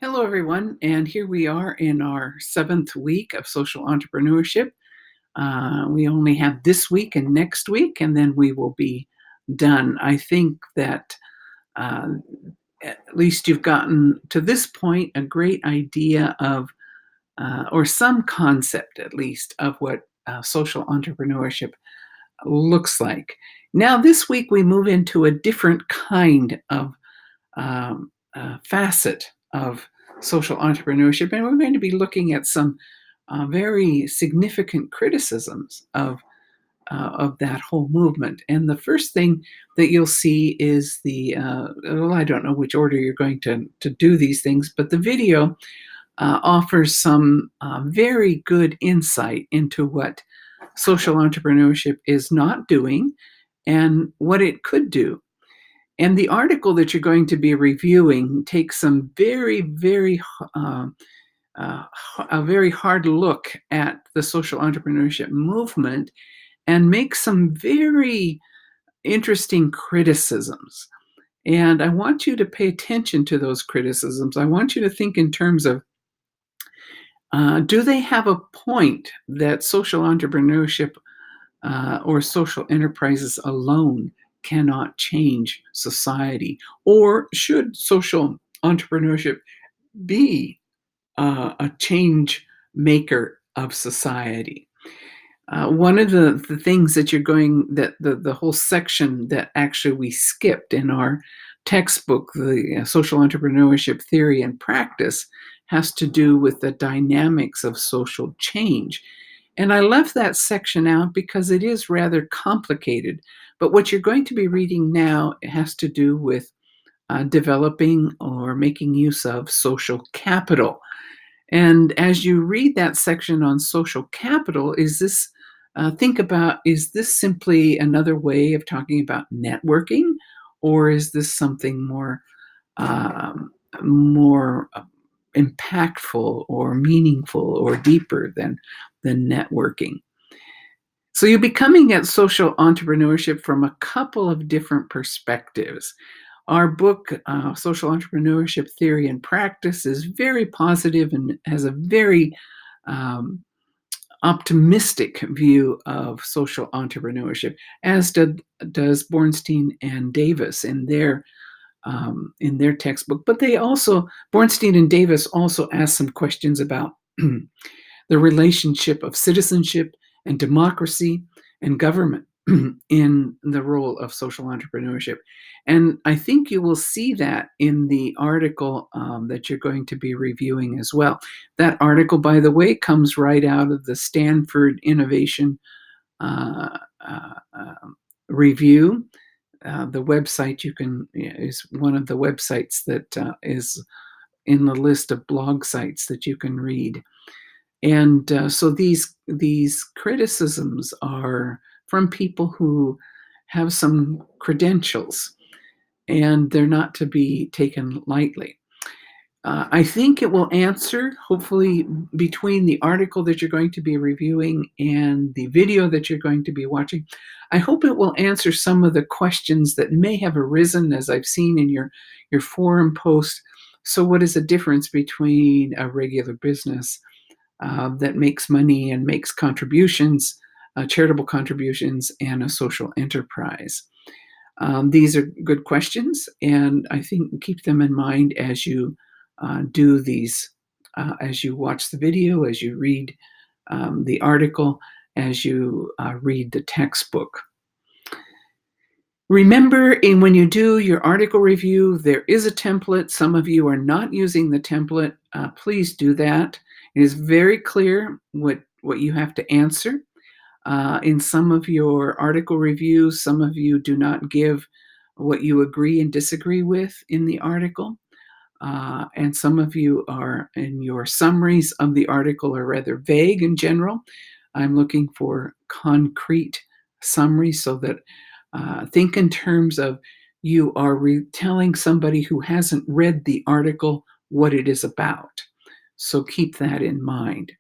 Hello, everyone, and here we are in our seventh week of social entrepreneurship. We only have this week and next week, and then we will be done. I think that uh, at least you've gotten to this point a great idea of, or some concept at least, of what social entrepreneurship looks like. Now, this week we move into a different kind of facet of social entrepreneurship, and we're going to be looking at some very significant criticisms of that whole movement. And the first thing that you'll see is well, I don't know which order you're going to do these things, but the video offers some very good insight into what social entrepreneurship is not doing and what it could do. And the article that you're going to be reviewing takes some uh, uh, a very hard look at the social entrepreneurship movement and makes some very interesting criticisms. And I want you to pay attention to those criticisms. I want you to think in terms of, do they have a point that social entrepreneurship or social enterprises alone cannot change society? Or should social entrepreneurship be a change maker of society? One of the things that the whole section that actually we skipped in our textbook, the social entrepreneurship theory and practice, has to do with the dynamics of social change. And I left that section out because it is rather complicated. But what you're going to be reading now has to do with developing or making use of social capital. And as you read that section on social capital, think about, is this simply another way of talking about networking, or is this something more impactful or meaningful or deeper than networking? So you'll be coming at social entrepreneurship from a couple of different perspectives. Our book, Social Entrepreneurship Theory and Practice, is very positive and has a very um, optimistic view of social entrepreneurship, as does Bornstein and Davis in their textbook. But Bornstein and Davis also ask some questions about the relationship of citizenship and democracy and government in the role of social entrepreneurship. And I think you will see that in the article that you're going to be reviewing as well. That article, by the way, comes right out of the Stanford Innovation uh, uh, Review. The website is one of the websites that is in the list of blog sites that you can read. And so these criticisms are from people who have some credentials, and they're not to be taken lightly. I think it will answer, hopefully, between the article that you're going to be reviewing and the video that you're going to be watching, I hope it will answer some of the questions that may have arisen, as I've seen in your forum post. So what is the difference between a regular business that makes money and makes contributions, charitable contributions, and a social enterprise? These are good questions, and I think keep them in mind as you do these, as you watch the video, as you read the article, as you read the textbook. Remember, when you do your article review, there is a template. Some of you are not using the template. Please do that. It is very clear what you have to answer. In some of your article reviews, some of you do not give what you agree and disagree with in the article. And some of you are, in your summaries of the article, are rather vague in general. I'm looking for concrete summaries so that think in terms of you are telling somebody who hasn't read the article what it is about. So keep that in mind.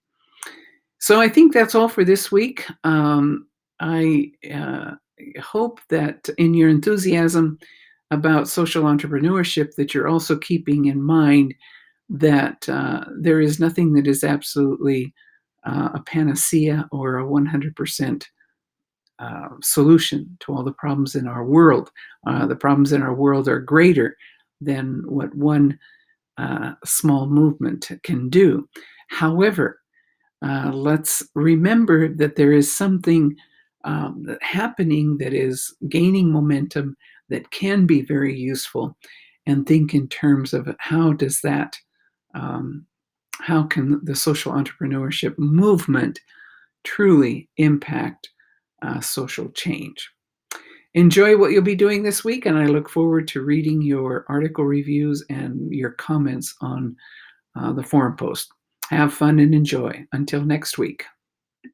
So I think that's all for this week. I hope that in your enthusiasm about social entrepreneurship that you're also keeping in mind that there is nothing that is absolutely a panacea or a 100% solution to all the problems in our world. The problems in our world are greater than what one small movement can do. However, let's remember that there is something happening that is gaining momentum that can be very useful, and think in terms of how does that, um, how can the social entrepreneurship movement truly impact social change. Enjoy what you'll be doing this week, and I look forward to reading your article reviews and your comments on the forum post. Have fun and enjoy. Until next week.